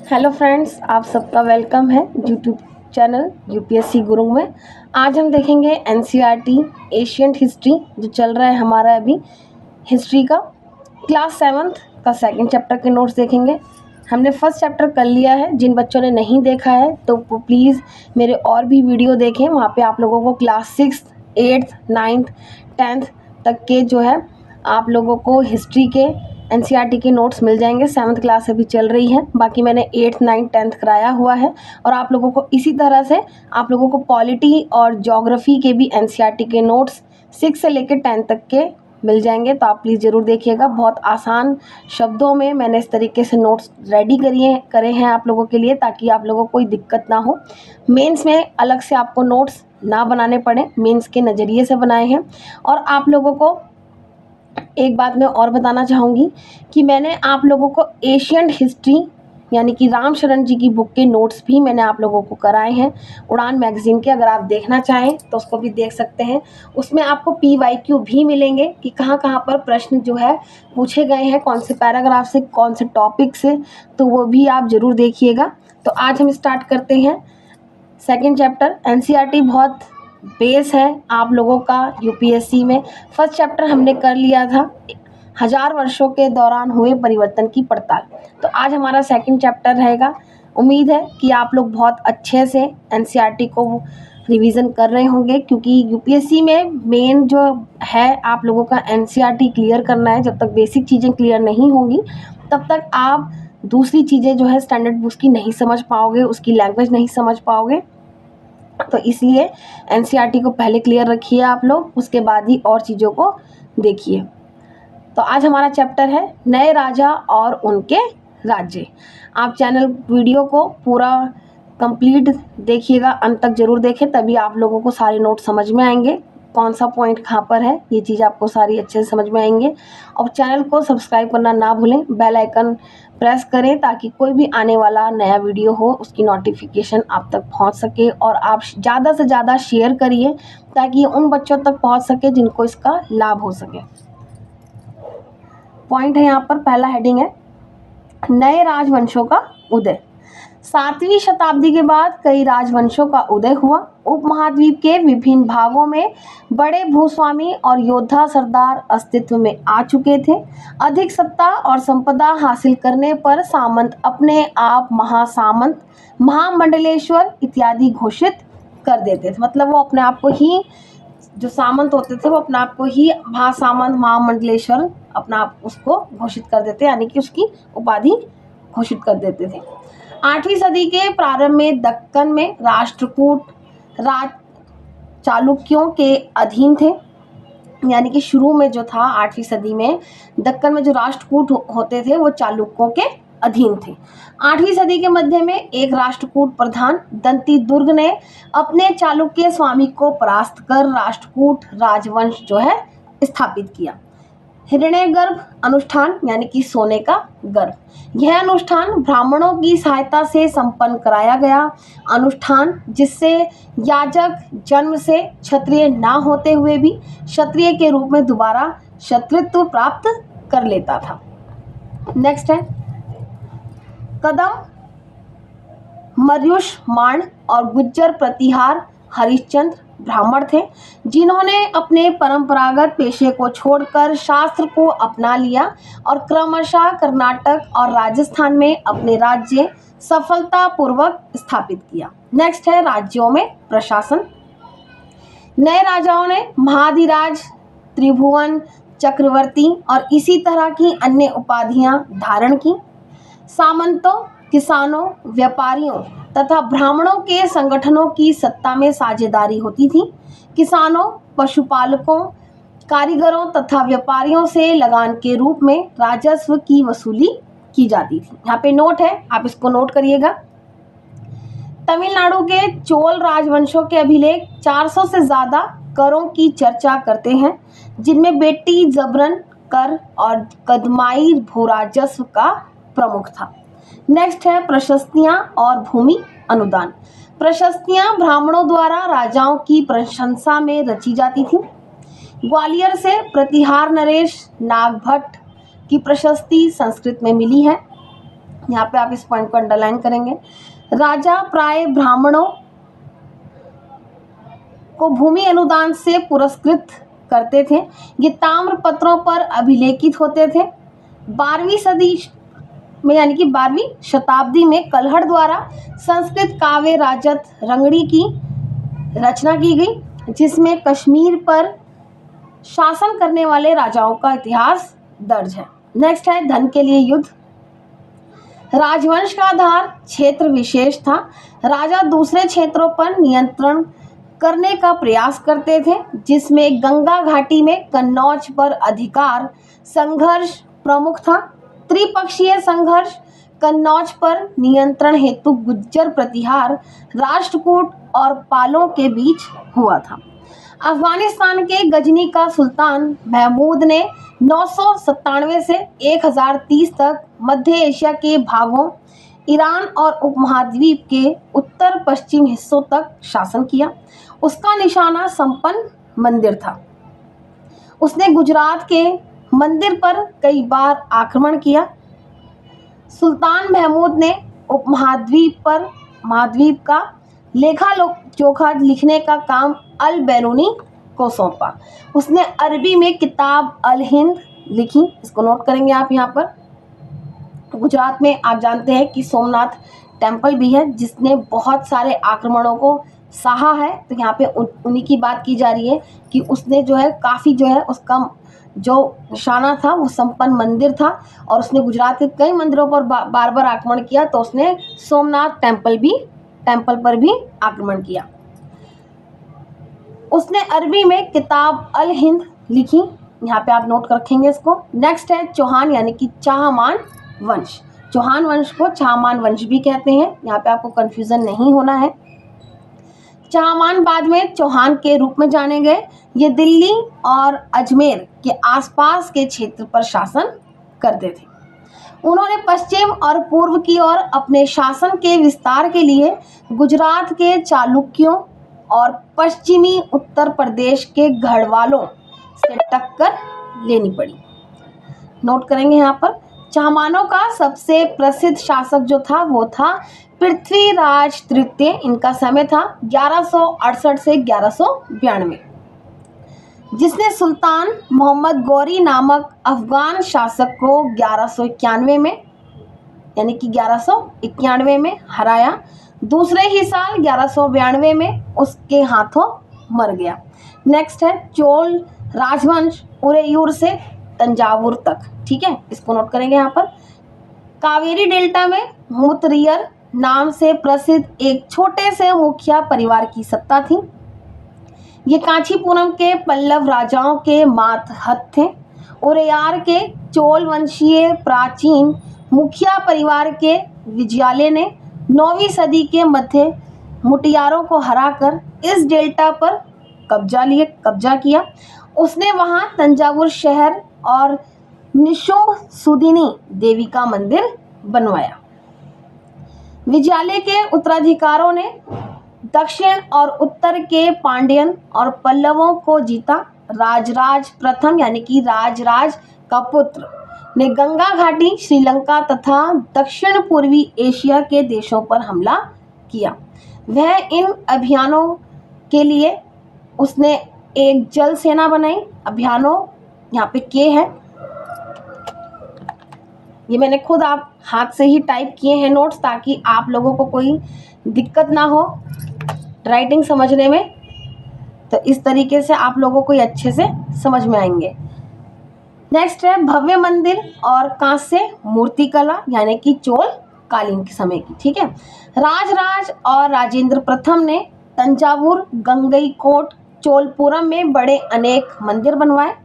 Hello friends, आप सबका welcome है यूट्यूब चैनल यूपीएससी गुरु में। आज हम देखेंगे एनसीईआरटी एशियंट हिस्ट्री जो चल रहा है हमारा अभी हिस्ट्री का क्लास 7th का सेकंड चैप्टर के नोट्स देखेंगे। हमने फर्स्ट चैप्टर कर लिया है। जिन बच्चों ने नहीं देखा है तो प्लीज़ मेरे और भी वीडियो देखें। वहाँ पे आप लोगों को class 6th 8th 9th 10th तक के जो है आप लोगों को हिस्ट्री के एनसीईआरटी के नोट्स मिल जाएंगे। 7th क्लास अभी चल रही है, बाकी मैंने 8th 9th 10th कराया हुआ है। और आप लोगों को इसी तरह से आप लोगों को पॉलिटी और ज्योग्राफी के भी एनसीईआरटी के नोट्स 6 से लेकर 10 तक के मिल जाएंगे, तो आप प्लीज़ ज़रूर देखिएगा। बहुत आसान शब्दों में मैंने इस तरीके से नोट्स रेडी करे हैं आप लोगों के लिए, ताकि आप लोगों को कोई दिक्कत ना हो। मेंस में अलग से आपको नोट्स ना बनाने पड़े, मेंस के नज़रिए से बनाए हैं। और आप लोगों को एक बात मैं और बताना चाहूँगी कि मैंने आप लोगों को एशियंट हिस्ट्री यानी कि राम शरण जी की बुक के नोट्स भी मैंने आप लोगों को कराए हैं उड़ान मैगज़ीन के। अगर आप देखना चाहें तो उसको भी देख सकते हैं। उसमें आपको PYQ भी मिलेंगे कि कहाँ कहाँ पर प्रश्न जो है पूछे गए हैं, कौन से पैराग्राफ से, कौन से टॉपिक से, तो वो भी आप ज़रूर देखिएगा। तो आज हम स्टार्ट करते हैं सेकेंड चैप्टर। एनसीईआरटी बहुत बेस है आप लोगों का यूपीएससी में। फर्स्ट चैप्टर हमने कर लिया था 1000 वर्षों के दौरान हुए परिवर्तन की पड़ताल। तो आज हमारा सेकंड चैप्टर रहेगा। उम्मीद है कि आप लोग बहुत अच्छे से एनसीईआरटी को रिवीजन कर रहे होंगे, क्योंकि यूपीएससी में मेन जो है आप लोगों का एनसीईआरटी क्लियर करना है। जब तक बेसिक चीज़ें क्लियर नहीं होंगी तब तक आप दूसरी चीज़ें जो है स्टैंडर्ड बुक्स की नहीं समझ पाओगे, उसकी लैंग्वेज नहीं समझ पाओगे। तो इसलिए एनसीईआरटी को पहले क्लियर रखिए आप लोग, उसके बाद ही और चीज़ों को देखिए। तो आज हमारा चैप्टर है नए राजा और उनके राज्य। आप चैनल वीडियो को पूरा कंप्लीट देखिएगा, अंत तक ज़रूर देखें, तभी आप लोगों को सारे नोट समझ में आएंगे। कौन सा पॉइंट कहाँ पर है, ये चीज़ आपको सारी अच्छे से समझ में आएंगे। और चैनल को सब्सक्राइब करना ना भूलें, बेल आइकन प्रेस करें ताकि कोई भी आने वाला नया वीडियो हो उसकी नोटिफिकेशन आप तक पहुंच सके। और आप ज़्यादा से ज़्यादा शेयर करिए ताकि उन बच्चों तक पहुंच सके जिनको इसका लाभ हो सके। पॉइंट है यहाँ पर, पहला हेडिंग है नए राजवंशों का उदय। 7वीं शताब्दी के बाद कई राजवंशों का उदय हुआ। उपमहाद्वीप के विभिन्न भागों में बड़े भूस्वामी और योद्धा सरदार अस्तित्व में आ चुके थे। अधिक सत्ता और संपदा हासिल करने पर सामंत अपने आप महासामंत, महामंडलेश्वर इत्यादि घोषित कर देते थे। मतलब वो अपने आप को ही, जो सामंत होते थे वो अपने आप को ही महासामंत, महामंडलेश्वर अपना आप उसको घोषित कर देते, यानी कि उसकी उपाधि घोषित कर देते थे। 8वीं सदी के प्रारंभ में दक्कन में राष्ट्रकूट राज चालुक्यों के अधीन थे। यानी कि शुरू में जो था 8वीं सदी में दक्कन में जो राष्ट्रकूट होते थे वो चालुक्यों के अधीन थे। 8वीं सदी के मध्य में एक राष्ट्रकूट प्रधान दंती दुर्ग ने अपने चालुक्य स्वामी को परास्त कर राष्ट्रकूट राजवंश जो है स्थापित किया। हिरण्यगर्भ अनुष्ठान यानी कि सोने का गर्भ, यह अनुष्ठान ब्राह्मणों की सहायता से संपन्न कराया गया अनुष्ठान, जिससे याजक जन्म से क्षत्रिय ना होते हुए भी क्षत्रिय के रूप में दोबारा क्षत्रित्व प्राप्त कर लेता था। नेक्स्ट है कदम, मर्युष, माण और गुज्जर प्रतिहार हरिश्चंद्र ब्राह्मण थे, जिन्होंने अपने परंपरागत पेशे को छोड़कर शास्त्र को अपना लिया और क्रमशः कर्नाटक और राजस्थान में अपने राज्य सफलतापूर्वक स्थापित किया। नेक्स्ट है राज्यों में प्रशासन। नए राजाओं ने महाधिराज, त्रिभुवन चक्रवर्ती और इसी तरह की अन्य उपाधियां धारण की। सामंतों, किसानों, व्यापारियों तथा ब्राह्मणों के संगठनों की सत्ता में साझेदारी होती थी। किसानों, पशुपालकों, कारीगरों तथा व्यापारियों से लगान के रूप में राजस्व की वसूली की जाती थी। यहाँ पे नोट है, आप इसको नोट करिएगा। तमिलनाडु के चोल राजवंशों के अभिलेख 400 से ज़्यादा करों की चर्चा करते हैं, जिनमें बेट्टी जबरन कर और कदमाई भूराजस्व का प्रमुख था। नेक्स्ट है प्रशस्तियां और भूमि अनुदान। प्रशस्तियां ब्राह्मणों द्वारा राजाओं की प्रशंसा में रची जाती थी। ग्वालियर से प्रतिहार नरेश नागभट्ट की प्रशस्ति संस्कृत में मिली है। यहाँ पे आप इस पॉइंट को अंडरलाइन करेंगे। राजा प्राय ब्राह्मणों को भूमि अनुदान से पुरस्कृत करते थे। ये ताम्र पत्रों पर अभिलेखित होते थे। 12वीं सदी में यानी कि 12वीं शताब्दी में कल्हड़ द्वारा संस्कृत काव्य राजत रंगड़ी की रचना की गई, जिसमें कश्मीर पर शासन करने वाले राजाओं का इतिहास दर्ज है। नेक्स्ट है धन के लिए युद्ध। राजवंश का आधार क्षेत्र विशेष था। राजा दूसरे क्षेत्रों पर नियंत्रण करने का प्रयास करते थे, जिसमें गंगा घाटी में कन्नौज पर अधिकार संघर्ष प्रमुख था। त्रिपक्षीय संघर्ष कन्नौज पर नियंत्रण हेतु गुज्जर प्रतिहार राष्ट्रकूट और पालों के बीच हुआ था। अफगानिस्तान के गजनी का सुल्तान महमूद ने 997 से 1030 तक मध्य एशिया के भागों, ईरान और उपमहाद्वीप के उत्तर पश्चिम हिस्सों तक शासन किया। उसका निशाना संपन्न मंदिर था। उसने गुजरात के मंदिर पर कई बार आक्रमण किया। सुल्तान महमूद ने महाद्वीप का लेखा जोखा लिखने का काम अल बैरूनी को सौंपा। उसने अरबी में किताब अल हिंद लिखी, इसको नोट करेंगे आप यहाँ पर। गुजरात में आप जानते हैं कि सोमनाथ टेम्पल भी है, जिसने बहुत सारे आक्रमणों को सहा है। तो यहाँ पे उन्हीं की बात की जा रही है कि उसने जो है काफ़ी जो है उसका जो निशाना था वो संपन्न मंदिर था, और उसने गुजरात के कई मंदिरों पर बार बार आक्रमण किया। तो उसने सोमनाथ टेम्पल पर भी आक्रमण किया। उसने अरबी में किताब अल हिंद लिखी, यहाँ पे आप नोट कर रखेंगे इसको। नेक्स्ट है चौहान यानी कि चाहमान वंश। चौहान वंश को चाहमान वंश भी कहते हैं, यहाँ पे आपको कंफ्यूजन नहीं होना है। चाहमान बाद में चौहान के रूप में जाने गए। ये दिल्ली और अजमेर के आसपास के क्षेत्र पर शासन करते थे। उन्होंने पश्चिम और पूर्व की ओर अपने शासन के विस्तार के लिए गुजरात के चालुक्यों और पश्चिमी उत्तर प्रदेश के गढ़वालों से टक्कर लेनी पड़ी। नोट करेंगे यहाँ पर। चाहमानों का सबसे प्रसिद्ध शासक जो था वो था पृथ्वीराज तृतीय। इनका समय था 1168 से 1192, जिसने सुल्तान मोहम्मद गौरी नामक अफगान शासक को 1191 में यानी कि 1191 में हराया। दूसरे ही साल 1192 में उसके हाथों मर गया। नेक्स्ट है चोल राजवंश उरेयूर से तंजावुर तक। ठीक है, इसको नोट करेंगे यहाँ पर। कावेरी डेल्टा में मुतरियर नाम से प्रसिद्ध एक छोटे से मुखिया परिवार की सत्ता थी। ये कांचीपुरम के पल्लव राजाओं के मातहत थे। उरेयार के चोल वंशीय प्राचीन मुखिया परिवार के विजयालय ने 9वीं सदी के मध्य मुटियारों को हराकर इस डेल्टा पर कब्जा किया। उसने वहां तंजावुर शहर और निशुंभ सुदिनी देवी का मंदिर बनवाया। विजयालय के उत्तराधिकारों ने दक्षिण और उत्तर के पांड्यन और पल्लवों को जीता। राजराज प्रथम यानी कि राजराज का पुत्र ने गंगा घाटी, श्रीलंका तथा दक्षिण पूर्वी एशिया के देशों पर हमला किया। वह इन अभियानों के लिए उसने एक जल सेना बनाई। अभियानों यहाँ पे के है, ये मैंने खुद आप हाथ से ही टाइप किए हैं नोट्स, ताकि आप लोगों को कोई दिक्कत ना हो राइटिंग समझने में। तो इस तरीके से आप लोगों को ये अच्छे से समझ में आएंगे। नेक्स्ट है भव्य मंदिर और कांस्य मूर्ति कला यानी कि चोल कालीन के समय की। ठीक है, राजराज और राजेंद्र प्रथम ने तंजावुर, गंगईकोट, चोलपुरम में बड़े अनेक मंदिर बनवाए।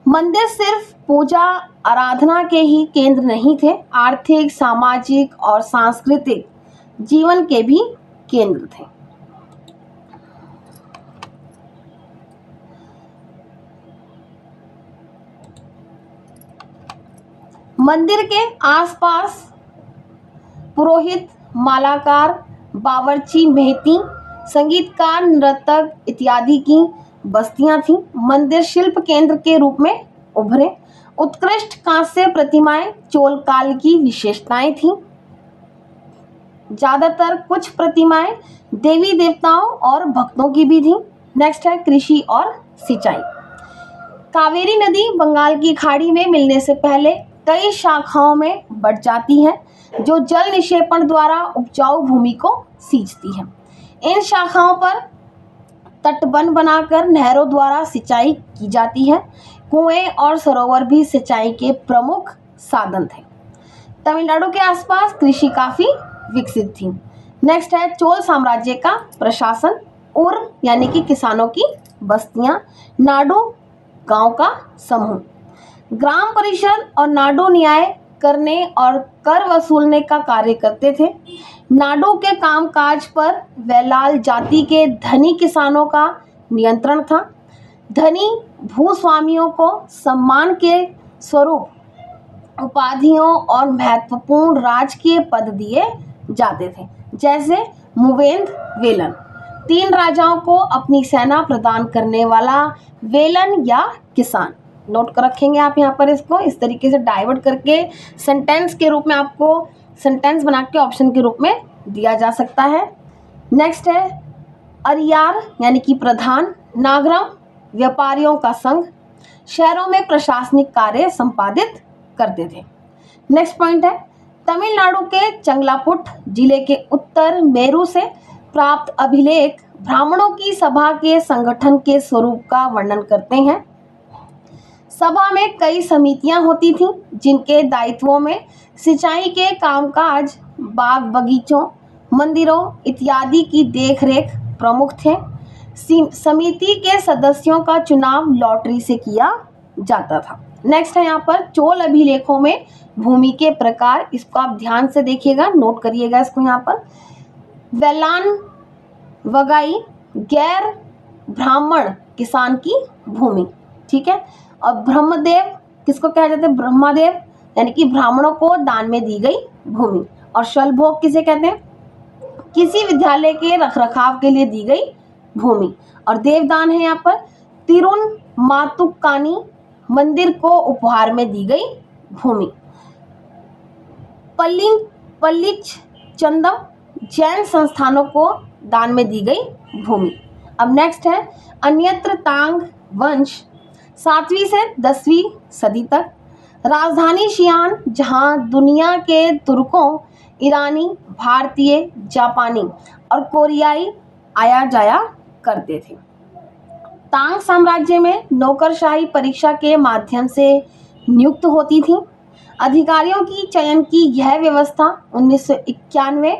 मंदिर सिर्फ पूजा आराधना के ही केंद्र नहीं थे, आर्थिक, सामाजिक और सांस्कृतिक जीवन के भी केंद्र थे। मंदिर के आसपास पुरोहित, मालाकार, बावर्ची, मेहती, संगीतकार, नर्तक इत्यादि की बस्तियां थीं। मंदिर शिल्प केंद्र के रूप में उभरे। उत्कृष्ट कांस्य प्रतिमाएं चोल काल की विशेषताएं थीं। ज्यादातर कुछ प्रतिमाएं देवी देवताओं और भक्तों की भी थीं। नेक्स्ट है कृषि और सिंचाई। कावेरी नदी बंगाल की खाड़ी में मिलने से पहले कई शाखाओं में बढ़ जाती है, जो जल निक्षेपण द्वारा उपजाऊ भूमि को सींचती है। इन शाखाओं पर तटबंध बनाकर नहरों द्वारा सिंचाई की जाती है। कुएं और सरोवर भी सिंचाई के प्रमुख साधन थे। तमिलनाडु के आसपास कृषि काफी विकसित थी। नेक्स्ट है चोल साम्राज्य का प्रशासन। उर यानी कि किसानों की बस्तियां, नाडु गांव का समूह, ग्राम परिषद और नाडु न्याय करने और कर वसूलने का कार्य करते थे। नाडु के कामकाज पर वेलाल जाति के धनी किसानों का नियंत्रण था। धनी भूस्वामियों को सम्मान के स्वरूप उपाधियों और महत्वपूर्ण राजकीय पद दिए जाते थे, जैसे मुवेंद वेलन, 3 राजाओं को अपनी सेना प्रदान करने वाला वेलन या किसान। नोट कर रखेंगे आप यहाँ पर, इसको इस तरीके से डाइवर्ट करके सेंटेंस के रूप में आपको सेंटेंस बना के ऑप्शन के रूप में दिया जा सकता है। नेक्स्ट है अरियार यानी कि प्रधान। नागरम व्यापारियों का संघ, शहरों में प्रशासनिक कार्य संपादित करते थे। नेक्स्ट पॉइंट है तमिलनाडु के चंगलापुट जिले के उत्तर मेरू से प्राप्त अभिलेख ब्राह्मणों की सभा के संगठन के स्वरूप का वर्णन करते हैं। सभा में कई समितियां होती थीं, जिनके दायित्वों में सिंचाई के कामकाज, बाग बगीचों, मंदिरों इत्यादि की देखरेख प्रमुख थे। समिति के सदस्यों का चुनाव लॉटरी से किया जाता था। नेक्स्ट है यहाँ पर चोल अभिलेखों में भूमि के प्रकार। इसको आप ध्यान से देखिएगा, नोट करिएगा इसको यहाँ पर। वेलान वगाई गैर ब्राह्मण किसान की भूमि, ठीक है। और ब्रह्मदेव किसको कहा जाता है? ब्रह्मदेव यानी कि ब्राह्मणों को दान में दी गई भूमि। और शलभोग किसे कहते हैं? किसी विद्यालय के रखरखाव के लिए दी गई भूमि। और देवदान है यहाँ पर तिरुन मातुकानी मंदिर को उपहार में दी गई भूमि। पल्लिच चंदम जैन संस्थानों को दान में दी गई भूमि। अब नेक्स्ट है अन्यत्र तांग वंश 7वीं से 10वीं सदी तक। राजधानी शियान, जहां दुनिया के तुर्कों, ईरानी, भारतीय, जापानी और कोरियाई आया जाया करते थे। तांग साम्राज्य में नौकरशाही परीक्षा के माध्यम से नियुक्त होती थी। अधिकारियों की चयन की यह व्यवस्था 1991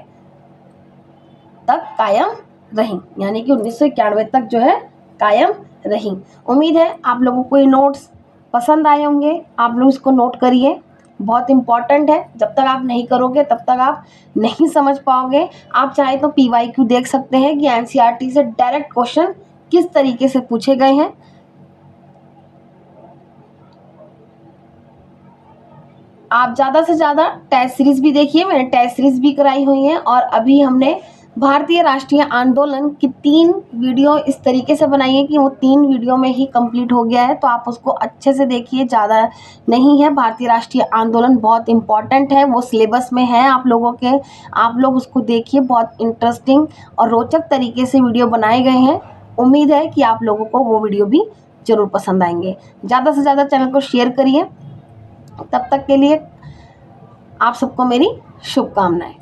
तक कायम रही, यानी कि 1991 तक जो है कायम रही। उम्मीद है आप लोगों को ये नोट्स पसंद आए होंगे। आप लोग इसको नोट करिए, बहुत इंपॉर्टेंट है। जब तक आप नहीं करोगे तब तक आप नहीं समझ पाओगे। आप चाहे तो PYQ देख सकते हैं कि NCERT से डायरेक्ट क्वेश्चन किस तरीके से पूछे गए हैं। आप ज़्यादा से ज़्यादा टेस्ट सीरीज भी देखिए, मैंने टेस्ट सीरीज भी कराई हुई है। और अभी हमने भारतीय राष्ट्रीय आंदोलन की 3 वीडियो इस तरीके से बनाई है कि वो 3 वीडियो में ही कंप्लीट हो गया है, तो आप उसको अच्छे से देखिए, ज़्यादा नहीं है। भारतीय राष्ट्रीय आंदोलन बहुत इंपॉर्टेंट है, वो सिलेबस में है आप लोगों के। आप लोग उसको देखिए, बहुत इंटरेस्टिंग और रोचक तरीके से वीडियो बनाए गए हैं। उम्मीद है कि आप लोगों को वो वीडियो भी ज़रूर पसंद आएंगे। ज़्यादा से ज़्यादा चैनल को शेयर करिए। तब तक के लिए आप सबको मेरी शुभकामनाएं।